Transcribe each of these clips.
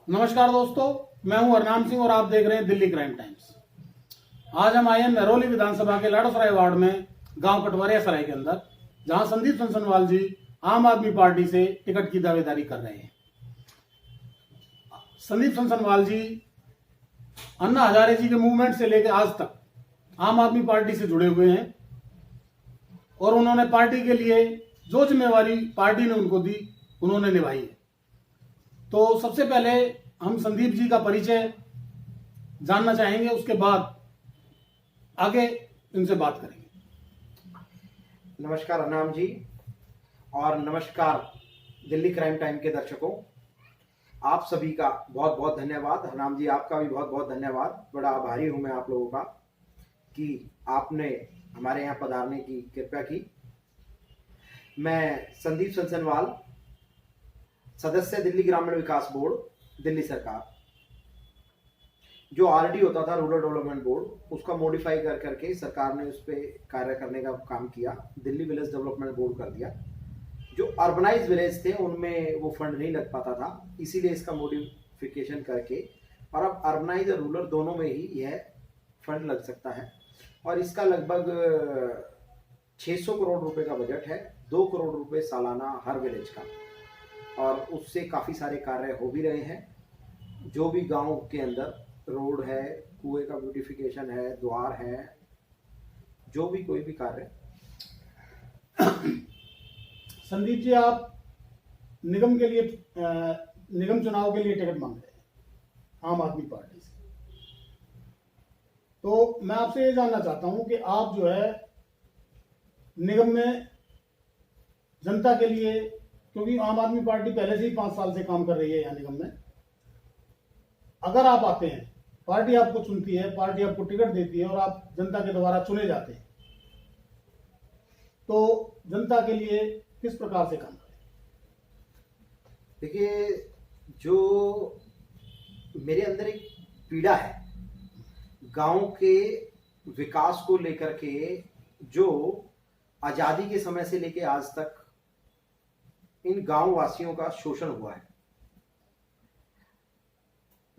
नमस्कार दोस्तों, मैं हूं हरनाम सिंह और आप देख रहे हैं दिल्ली क्राइम टाइम्स। आज हम आए हैं महरौली विधानसभा के लाडोसराय वार्ड में गांव कटवरिया सराय के अंदर, जहां संदीप संसनवाल जी आम आदमी पार्टी से टिकट की दावेदारी कर रहे हैं। संदीप संसनवाल जी अन्ना हजारे जी के मूवमेंट से लेकर आज तक आम आदमी पार्टी से जुड़े हुए हैं और उन्होंने पार्टी के लिए जो जिम्मेवारी पार्टी ने उनको दी उन्होंने निभाई है। तो सबसे पहले हम संदीप जी का परिचय जानना चाहेंगे, उसके बाद आगे इनसे बात करेंगे। नमस्कार अनाम जी और नमस्कार दिल्ली क्राइम टाइम के दर्शकों, आप सभी का बहुत बहुत धन्यवाद। हरनाम जी आपका भी बहुत बहुत धन्यवाद। बड़ा आभारी हूं मैं आप लोगों का कि आपने हमारे यहाँ पधारने की कृपया की। मैं संदीप संसनवाल, सदस्य दिल्ली ग्रामीण विकास बोर्ड दिल्ली सरकार, जो आरडी होता था रूरल डेवलपमेंट बोर्ड, उसका मॉडिफाई कर करके सरकार ने उस पर कार्य करने का काम किया, दिल्ली विलेज डेवलपमेंट बोर्ड कर दिया। जो अर्बनाइज विलेज थे उनमें वो फंड नहीं लग पाता था, इसीलिए इसका मॉडिफिकेशन करके और अब अर्बनाइज और रूरल दोनों में ही यह फंड लग सकता है। और इसका लगभग 600 करोड़ रुपए का बजट है, 2 करोड़ रुपए सालाना हर विलेज का, और उससे काफ़ी सारे कार्य हो भी रहे हैं। जो भी गांव के अंदर रोड है, कुएं का ब्यूटिफिकेशन है, द्वार है, जो भी कोई भी कार्य। संदीप जी, आप निगम के लिए निगम चुनाव के लिए टिकट मांग रहे हैं आम आदमी पार्टी से, तो मैं आपसे ये जानना चाहता हूं कि आप जो है निगम में जनता के लिए, क्योंकि आम आदमी पार्टी पहले से ही 5 साल से काम कर रही है यहाँ निगम में, अगर आप आते हैं, पार्टी आपको चुनती है, पार्टी आपको टिकट देती है और आप जनता के द्वारा चुने जाते हैं, तो जनता के लिए किस प्रकार से काम करें? देखिए, जो मेरे अंदर एक पीड़ा है गांव के विकास को लेकर के, जो आजादी के समय से लेकर आज तक इन गांव वासियों का शोषण हुआ है,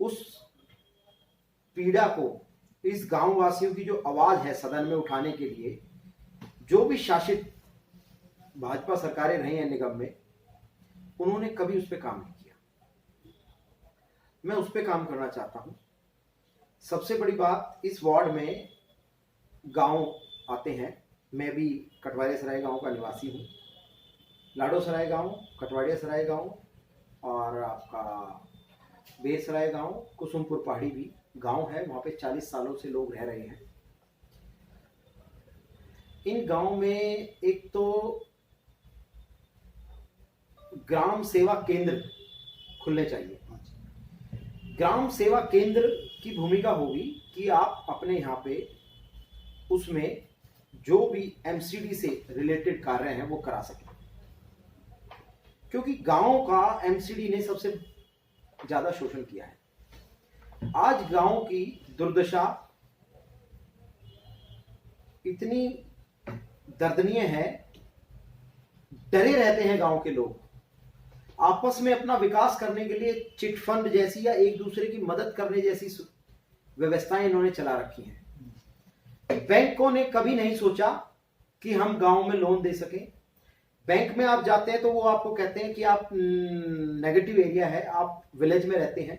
उस पीड़ा को, इस गांव वासियों की जो आवाज है सदन में उठाने के लिए, जो भी शासित भाजपा सरकारें रही हैं निगम में, उन्होंने कभी उस पर काम नहीं किया। मैं उस पर काम करना चाहता हूं। सबसे बड़ी बात, इस वार्ड में गांव आते हैं, मैं भी कटवारिया सराय गांव का निवासी हूं, लाडोसराय गांव, कटवाड़िया सराय गांव और आपका बेसराय गांव, कुसुमपुर पहाड़ी भी गांव है, वहां पे 40 सालों से लोग रह रहे हैं। इन गांव में एक तो ग्राम सेवा केंद्र खुलने चाहिए। ग्राम सेवा केंद्र की भूमिका होगी कि आप अपने यहाँ पे उसमें जो भी एमसीडी से रिलेटेड कार्य हैं वो करा सकें, क्योंकि गांव का एमसीडी ने सबसे ज्यादा शोषण किया है। आज गांव की दुर्दशा इतनी दर्दनीय है, डरे रहते हैं गांव के लोग, आपस में अपना विकास करने के लिए चिट फंड जैसी या एक दूसरे की मदद करने जैसी व्यवस्थाएं इन्होंने चला रखी हैं। बैंकों ने कभी नहीं सोचा कि हम गांव में लोन दे सकें। बैंक में आप जाते हैं तो वो आपको कहते हैं कि आप नेगेटिव एरिया है, आप विलेज में रहते हैं,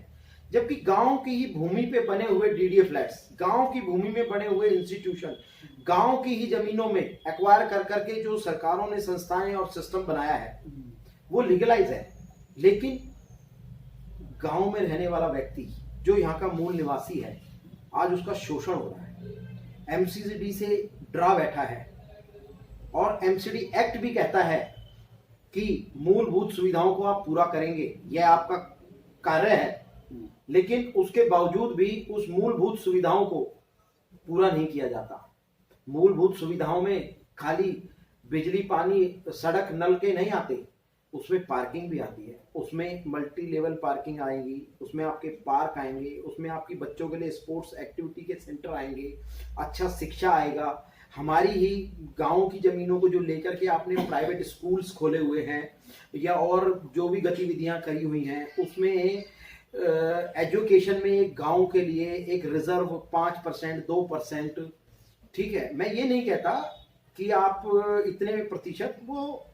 जबकि गांव की ही भूमि पे बने हुए डीडीए फ्लैट्स, गांव की भूमि में बने हुए इंस्टीट्यूशन, गांव की ही जमीनों में एक्वायर कर करके जो सरकारों ने संस्थाएं और सिस्टम बनाया है वो लीगलाइज है। लेकिन गांव में रहने वाला व्यक्ति जो यहाँ का मूल निवासी है, आज उसका शोषण हो रहा है, एमसीडी से डरा बैठा है। और एमसीडी एक्ट भी कहता है कि मूलभूत सुविधाओं को आप पूरा करेंगे, यह आपका कार्य है, लेकिन उसके बावजूद भी उस मूलभूत सुविधाओं को पूरा नहीं किया जाता। मूलभूत सुविधाओं में खाली बिजली, पानी, सड़क, नल के नहीं आते, उसमें पार्किंग भी आती है, उसमें मल्टी लेवल पार्किंग आएंगी, उसमें आपके पार्क आएंगे, उसमें आपकी बच्चों के लिए स्पोर्ट्स एक्टिविटी के सेंटर आएंगे, अच्छा शिक्षा आएगा। हमारी ही गांव की जमीनों को जो लेकर के आपने प्राइवेट स्कूल्स खोले हुए हैं या और जो भी गतिविधियां करी हुई हैं, उसमें एजुकेशन में एक गांव के लिए एक रिजर्व 5% 2%, ठीक है, मैं ये नहीं कहता कि आप इतने प्रतिशत वो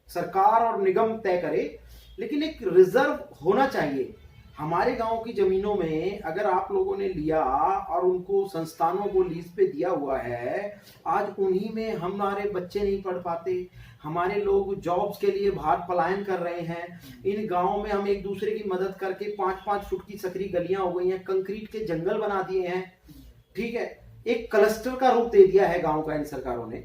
सरकार और निगम तय करे, लेकिन एक रिजर्व होना चाहिए। हमारे गांव की जमीनों में अगर आप लोगों ने लिया और उनको संस्थानों को लीज पे दिया हुआ है, आज उन्हीं में हमारे बच्चे नहीं पढ़ पाते, हमारे लोग जॉब्स के लिए बाहर पलायन कर रहे हैं। इन गांवों में हम एक दूसरे की मदद करके 5-5 फुट की सकरी गलियां हो गई हैं, कंक्रीट के जंगल बना दिए हैं, ठीक है, एक क्लस्टर का रूप दे दिया है गांव का इन सरकारों ने।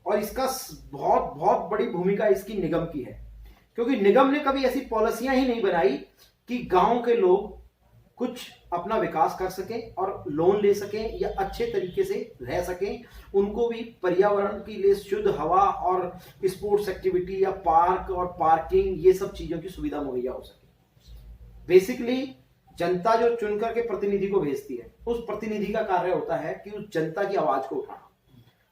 और इसका बहुत बहुत बड़ी भूमिका इसकी निगम की है, क्योंकि निगम ने कभी ऐसी पॉलिसियां ही नहीं बनाई कि गांव के लोग कुछ अपना विकास कर सकें और लोन ले सकें या अच्छे तरीके से रह सकें, उनको भी पर्यावरण के लिए शुद्ध हवा और स्पोर्ट्स एक्टिविटी या पार्क और पार्किंग ये सब चीजों की सुविधा मुहैया हो सके। बेसिकली जनता जो चुन करके प्रतिनिधि को भेजती है, उस प्रतिनिधि का कार्य होता है कि उस जनता की आवाज को उठाना,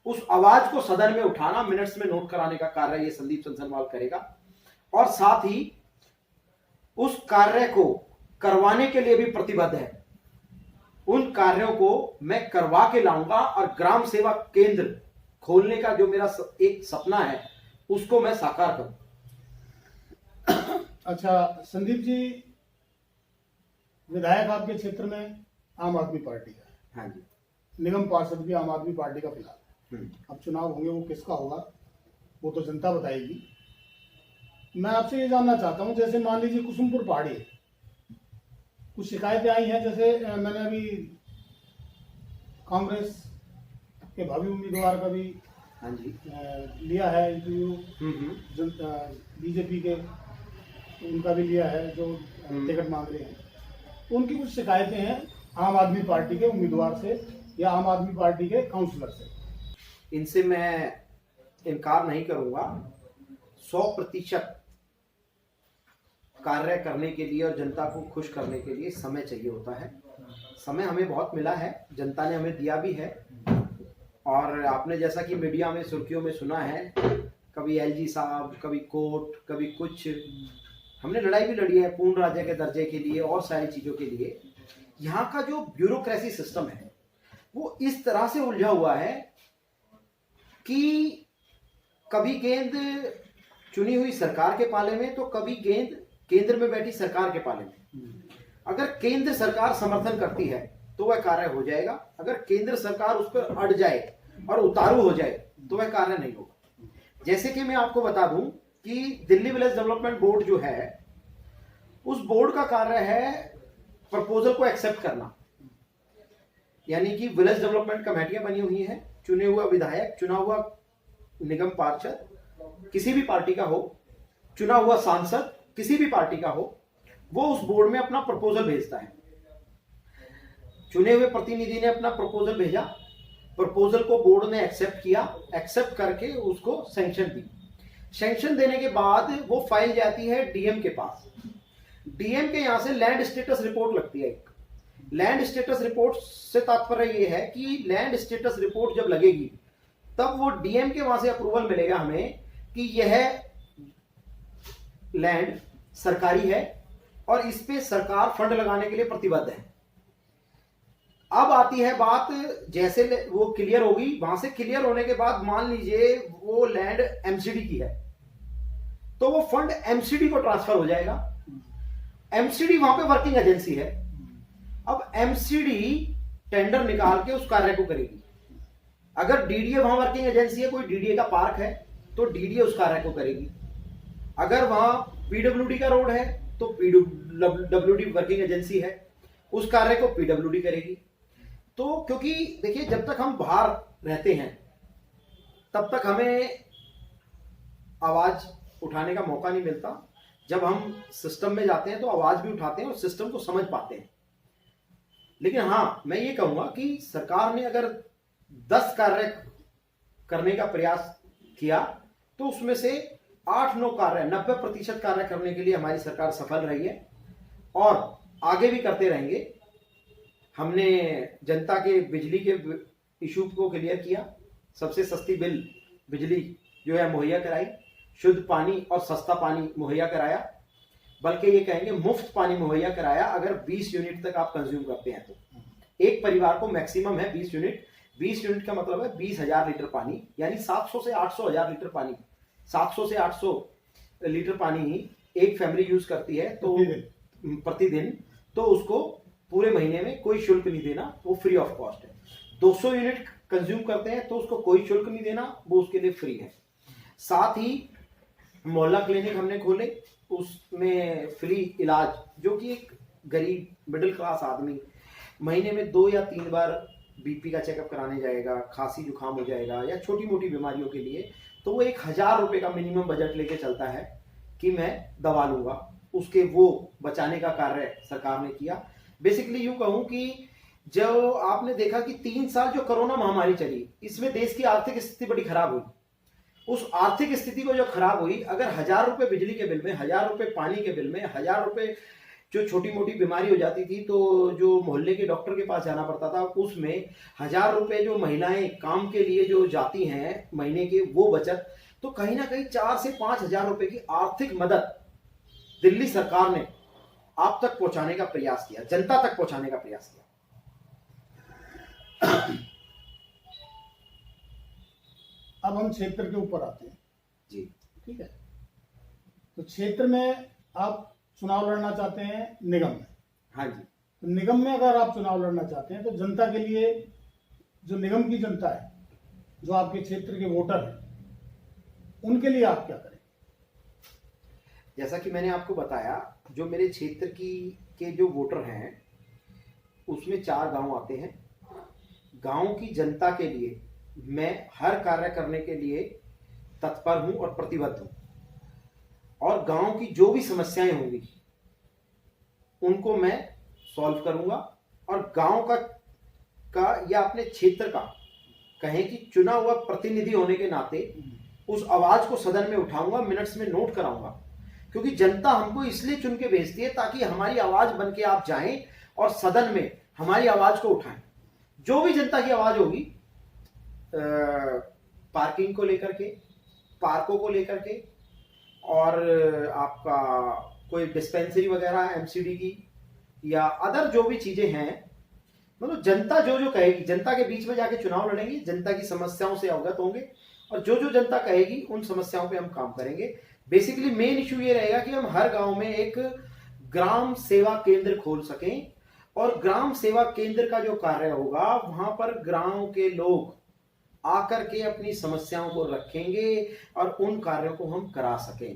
उस आवाज को सदन में उठाना, मिनट्स में नोट कराने का कार्य ये संदीप संसरवाल करेगा। और साथ ही उस कार्य को करवाने के लिए भी प्रतिबद्ध है। उन कार्यों को मैं करवा के लाऊंगा और ग्राम सेवा केंद्र खोलने का जो मेरा एक सपना है उसको मैं साकार करूं। अच्छा संदीप जी, विधायक आपके क्षेत्र में आम आदमी पार्टी का है। हाँ जी। निगम पार्षद भी आम आदमी पार्टी का फिलहाल है। अब चुनाव होंगे, वो किसका होगा वो तो जनता बताएगी। मैं आपसे ये जानना चाहता हूँ, जैसे मान लीजिए कुसुमपुर पहाड़ी है, कुछ शिकायतें आई हैं, जैसे मैंने अभी कांग्रेस के भावी उम्मीदवार का भी हाँ जी लिया है इंटरव्यू, बीजेपी के उनका भी लिया है जो टिकट मांग रहे हैं। उनकी कुछ शिकायतें हैं आम आदमी पार्टी के उम्मीदवार से या आम आदमी पार्टी के काउंसलर से। इनसे मैं इनकार नहीं करूंगा। 100% कार्य करने के लिए और जनता को खुश करने के लिए समय चाहिए होता है। समय हमें बहुत मिला है, जनता ने हमें दिया भी है। और आपने जैसा कि मीडिया में सुर्खियों में सुना है, कभी एलजी साहब, कभी कोर्ट, कभी कुछ, हमने लड़ाई भी लड़ी है पूर्ण राज्य के दर्जे के लिए और सारी चीज़ों के लिए। यहाँ का जो ब्यूरोक्रेसी सिस्टम है वो इस तरह से उलझा हुआ है कि कभी गेंद चुनी हुई सरकार के पाले में तो कभी गेंद केंद्र में बैठी सरकार के पाले में। अगर केंद्र सरकार समर्थन करती है तो वह कार्य हो जाएगा, अगर केंद्र सरकार उस पर अड़ जाए और उतारू हो जाए तो वह कार्य नहीं होगा। जैसे कि मैं आपको बता दूं कि दिल्ली विलेज डेवलपमेंट बोर्ड जो है, उस बोर्ड का कार्य है प्रपोजल को एक्सेप्ट करना, यानी कि विलेज डेवलपमेंट कमेटियां बनी हुई हैं, चुने हुआ विधायक, चुना हुआ निगम पार्षद किसी भी पार्टी का हो, चुना हुआ सांसद किसी भी पार्टी का हो, वो उस बोर्ड में अपना प्रपोजल भेजता है। चुने हुए प्रतिनिधि ने अपना प्रपोजल भेजा, प्रपोजल को बोर्ड ने एक्सेप्ट किया, एक्सेप्ट करके उसको सैंक्शन दी। सैंक्शन देने के बाद वो फाइल जाती है डीएम के पास। डीएम के यहां से लैंड स्टेटस रिपोर्ट लगती है। एक लैंड स्टेटस रिपोर्ट से तात्पर्य ये है कि लैंड स्टेटस रिपोर्ट जब लगेगी तब वो डीएम के वहां से अप्रूवल मिलेगा हमें कि यह लैंड सरकारी है और इस पे सरकार फंड लगाने के लिए प्रतिबद्ध है। अब आती है बात, जैसे वो क्लियर होगी, वहां से क्लियर होने के बाद मान लीजिए वो लैंड एमसीडी की है तो वो फंड एमसीडी को ट्रांसफर हो जाएगा। एमसीडी वहां पे वर्किंग एजेंसी है। अब एमसीडी टेंडर निकाल के उस कार्य को करेगी। अगर डीडीए वहां वर्किंग एजेंसी है, कोई डीडीए का पार्क है तो डीडीए उस कार्य को करेगी। अगर वहां पीडब्ल्यूडी का रोड है तो पीडब्ल्यूडी वर्किंग एजेंसी है, उस कार्य को पीडब्ल्यूडी करेगी। तो क्योंकि देखिए, जब तक हम बाहर रहते हैं तब तक हमें आवाज उठाने का मौका नहीं मिलता। जब हम सिस्टम में जाते हैं तो आवाज भी उठाते हैं और सिस्टम को समझ पाते हैं। लेकिन हाँ, मैं ये कहूंगा कि सरकार ने अगर 10 कार्य करने का प्रयास किया तो उसमें से 8-9 कार्य, 90% कार्य करने के लिए हमारी सरकार सफल रही है और आगे भी करते रहेंगे। हमने जनता के बिजली के इशू को क्लियर किया, सबसे सस्ती बिजली जो है मुहैया कराई, शुद्ध पानी और सस्ता पानी मुहैया कराया। बल्कि ये कहेंगे मुफ्त पानी मुहैया कराया अगर 20 यूनिट तक आप कंज्यूम करते हैं तो। एक परिवार को मैक्सिमम है 20 यूनिट। 20 यूनिट का मतलब है 20,000 लीटर पानी, यानी 700 से 800 हजार लीटर पानी, 700 से 800 लीटर पानी ही एक फैमिली यूज करती है तो प्रतिदिन, तो उसको पूरे महीने में कोई शुल्क नहीं देना, वो फ्री ऑफ कॉस्ट है। 200 यूनिट कंज्यूम करते हैं तो उसको कोई शुल्क नहीं देना, वो उसके लिए फ्री है। साथ ही मोहल्ला क्लिनिक हमने खोले, उसमें फ्री इलाज, जो कि एक गरीब मिडिल क्लास आदमी महीने में 2 या 3 बार बीपी का चेकअप कराने जाएगा, खांसी जुकाम हो जाएगा या छोटी मोटी बीमारियों के लिए, तो वो 1,000 रुपए का मिनिमम बजट लेके चलता है कि मैं दवा लूंगा, उसके वो बचाने का कार्य सरकार ने किया। बेसिकली यूं कहूं कि जो आपने देखा कि 3 साल जो कोरोना महामारी चली, इसमें देश की आर्थिक स्थिति बड़ी खराब हुई। उस आर्थिक स्थिति को जो खराब हुई, अगर 1,000 रुपए बिजली के बिल में, 1,000 रुपए पानी के बिल में, 1,000 रुपए जो छोटी मोटी बीमारी हो जाती थी तो जो मोहल्ले के डॉक्टर के पास जाना पड़ता था, उसमें 1,000 रुपए जो महिलाएं काम के लिए जो जाती हैं महीने के, वो बचत, तो कहीं ना कहीं 4 से 5,000 रुपए की आर्थिक मदद दिल्ली सरकार ने आप तक पहुंचाने का प्रयास किया, जनता तक पहुंचाने का प्रयास किया। अब हम क्षेत्र के ऊपर आते हैं जी ठीक है। तो क्षेत्र में आप चुनाव लड़ना चाहते हैं निगम में। हाँ जी। तो निगम में अगर आप चुनाव लड़ना चाहते हैं तो जनता के लिए, जो निगम की जनता है, जो आपके क्षेत्र के वोटर हैं, उनके लिए आप क्या करें? जैसा कि मैंने आपको बताया, जो मेरे क्षेत्र के जो वोटर हैं उसमें 4 गांव आते हैं। गांव की जनता के लिए मैं हर कार्य करने के लिए तत्पर हूं और प्रतिबद्ध हूं, और गांव की जो भी समस्याएं होंगी उनको मैं सॉल्व करूंगा, और गांव का या अपने क्षेत्र का कहें कि चुना हुआ प्रतिनिधि होने के नाते उस आवाज को सदन में उठाऊंगा, मिनट्स में नोट कराऊंगा, क्योंकि जनता हमको इसलिए चुन के भेजती है ताकि हमारी आवाज बन के आप जाएं और सदन में हमारी आवाज को उठाएं। जो भी जनता की आवाज होगी, पार्किंग को लेकर के, पार्कों को लेकर के, और आपका कोई डिस्पेंसरी वगैरह एमसीडी की, या अदर जो भी चीजें हैं, मतलब जनता जो जो कहेगी, जनता के बीच में जाके चुनाव लड़ेंगे, जनता की समस्याओं से अवगत होंगे, और जो जो जनता कहेगी उन समस्याओं पे हम काम करेंगे। बेसिकली मेन इशू ये रहेगा कि हम हर गांव में एक ग्राम सेवा केंद्र खोल सकें, और ग्राम सेवा केंद्र का जो कार्य होगा वहां पर गांव के लोग आकर के अपनी समस्याओं को रखेंगे और उन कार्यों को हम करा सकें,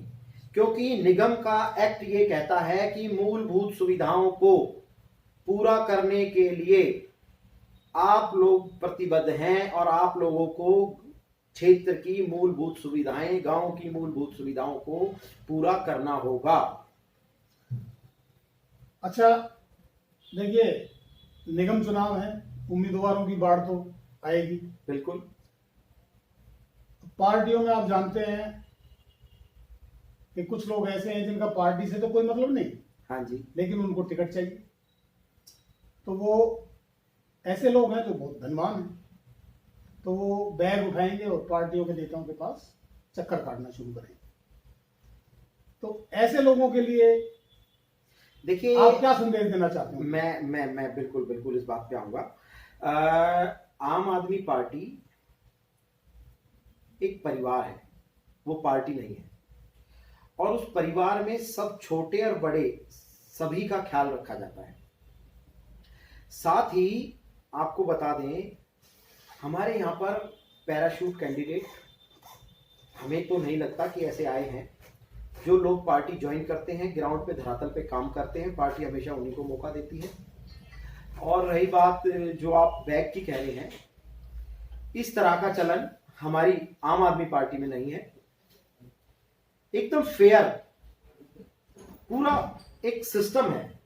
क्योंकि निगम का एक्ट ये कहता है कि मूलभूत सुविधाओं को पूरा करने के लिए आप लोग प्रतिबद्ध हैं, और आप लोगों को क्षेत्र की मूलभूत सुविधाएं, गांव की मूलभूत सुविधाओं को पूरा करना होगा। अच्छा देखिए, निगम चुनाव है, उम्मीदवारों की बाढ़ तो आएगी। बिल्कुल। पार्टियों में आप जानते हैं कि कुछ लोग ऐसे हैं जिनका पार्टी से तो कोई मतलब नहीं, हाँ जी, लेकिन उनको टिकट चाहिए। तो वो ऐसे लोग हैं जो बहुत धनवान हैं, तो वो बैग उठाएंगे और पार्टियों के नेताओं के पास चक्कर काटना शुरू करेंगे। तो ऐसे लोगों के लिए देखिए आप क्या संदेश देना चाहते हैं? मैं बिल्कुल इस बात पे आऊंगा। आम आदमी पार्टी एक परिवार है, वो पार्टी नहीं है, और उस परिवार में सब छोटे और बड़े सभी का ख्याल रखा जाता है। साथ ही आपको बता दें, हमारे यहाँ पर पैराशूट कैंडिडेट हमें तो नहीं लगता कि ऐसे आए हैं। जो लोग पार्टी ज्वाइन करते हैं, ग्राउंड पे धरातल पे काम करते हैं, पार्टी हमेशा उन्हीं को मौका देती है। और रही बात जो आप बैग की कह रहे हैं, इस तरह का चलन हमारी आम आदमी पार्टी में नहीं है। एकदम फेयर पूरा एक सिस्टम है।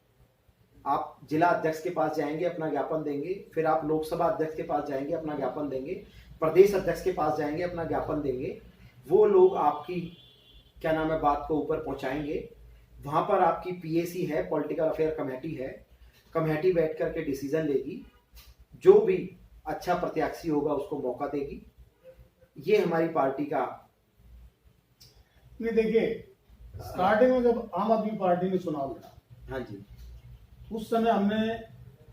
आप जिला अध्यक्ष के पास जाएंगे, अपना ज्ञापन देंगे, फिर आप लोकसभा अध्यक्ष के पास जाएंगे, अपना ज्ञापन देंगे, प्रदेश अध्यक्ष के पास जाएंगे, अपना ज्ञापन देंगे। वो लोग आपकी क्या नाम है बात को ऊपर पहुंचाएंगे। वहां पर आपकी पीएसी है, पॉलिटिकल अफेयर कमेटी है, कमेटी बैठ करके डिसीजन लेगी, जो भी अच्छा प्रत्याशी होगा उसको मौका देगी। ये हमारी पार्टी का। नहीं देखिए, स्टार्टिंग में जब आम आदमी पार्टी ने चुनाव लड़ा, हाँ जी, उस समय हमने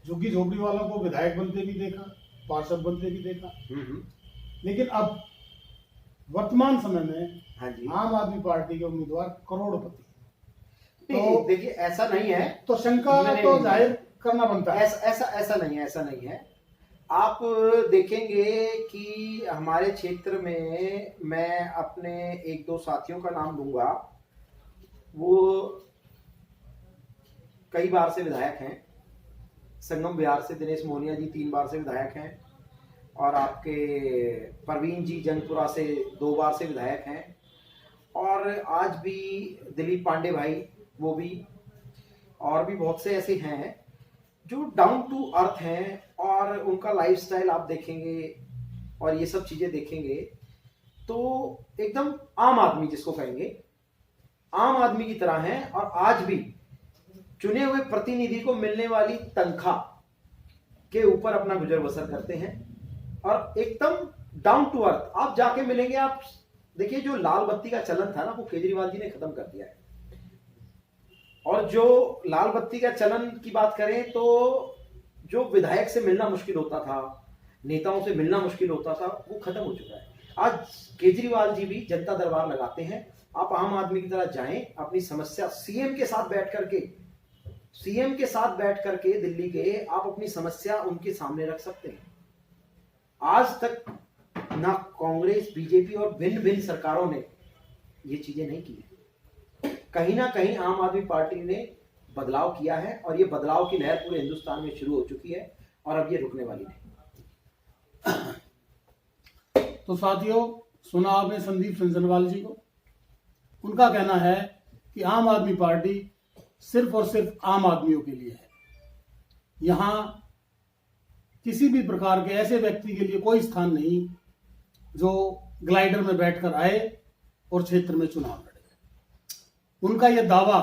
झुग्गी झोपड़ी वालों को विधायक बनते भी देखा, पार्षद बनते भी देखा। लेकिन अब वर्तमान समय में हाँ जी, आम आदमी पार्टी के उम्मीदवार करोड़पति, तो देखिए ऐसा नहीं है, तो शंका नहीं, तो नहीं, जाहिर करना बनता है। ऐसा नहीं है, ऐसा नहीं है। आप देखेंगे कि हमारे क्षेत्र में मैं अपने एक दो साथियों का नाम लूंगा, वो कई बार से विधायक हैं। संगम बिहार से दिनेश मोहनिया जी 3 बार से विधायक हैं, और आपके परवीन जी जंगपुरा से 2 बार से विधायक हैं, और आज भी दिलीप पांडे भाई वो भी, और भी बहुत से ऐसे हैं जो डाउन टू अर्थ हैं, और उनका लाइफस्टाइल आप देखेंगे और ये सब चीजें देखेंगे तो एकदम आम आदमी जिसको कहेंगे, आम आदमी की तरह हैं, और आज भी चुने हुए प्रतिनिधि को मिलने वाली तनख्वाह के ऊपर अपना गुजर बसर करते हैं, और एकदम डाउन टू अर्थ। आप जाके मिलेंगे, आप देखिए जो लाल बत्ती का चलन था ना, वो केजरीवाल जी ने खत्म कर दिया है। और जो लाल बत्ती का चलन की बात करें तो जो विधायक से मिलना मुश्किल होता था, नेताओं से मिलना मुश्किल होता था, वो खत्म हो चुका है। आज केजरीवाल जी भी जनता दरबार लगाते हैं। आप आम आदमी की तरह जाएं, अपनी समस्या सीएम के साथ बैठ करके दिल्ली के आप अपनी समस्या उनके सामने रख सकते हैं। आज तक ना कांग्रेस, बीजेपी और भिन्न भिन्न सरकारों ने ये चीजें नहीं की है। कहीं ना कहीं आम आदमी पार्टी ने बदलाव किया है, और ये बदलाव की लहर पूरे हिंदुस्तान में शुरू हो चुकी है, और अब ये रुकने वाली नहीं। तो साथियों, सुना आपने संदीप संसनवाल जी को। उनका कहना है कि आम आदमी पार्टी सिर्फ और सिर्फ आम आदमियों के लिए है। यहां किसी भी प्रकार के ऐसे व्यक्ति के लिए कोई स्थान नहीं जो ग्लाइडर में बैठकर आए और क्षेत्र में चुनाव लड़े। उनका यह दावा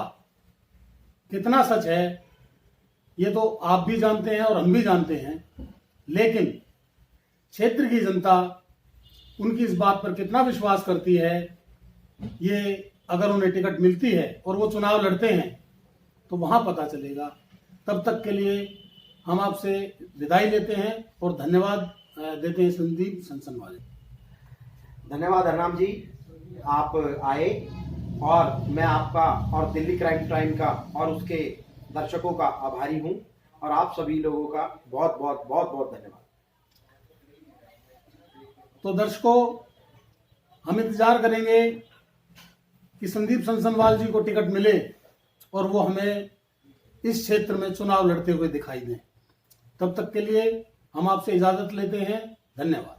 कितना सच है ये तो आप भी जानते हैं और हम भी जानते हैं, लेकिन क्षेत्र की जनता उनकी इस बात पर कितना विश्वास करती है, ये अगर उन्हें टिकट मिलती है और वो चुनाव लड़ते हैं तो वहां पता चलेगा। तब तक के लिए हम आपसे विदाई लेते हैं और धन्यवाद देते हैं संदीप संसनवाल। धन्यवाद हरनाम जी, आप आए, और मैं आपका और दिल्ली क्राइम टाइम का और उसके दर्शकों का आभारी हूं, और आप सभी लोगों का बहुत बहुत बहुत बहुत धन्यवाद। तो दर्शकों, हम इंतजार करेंगे कि संदीप संसनवाल जी को टिकट मिले और वो हमें इस क्षेत्र में चुनाव लड़ते हुए दिखाई दें। तब तक के लिए हम आपसे इजाजत लेते हैं। धन्यवाद।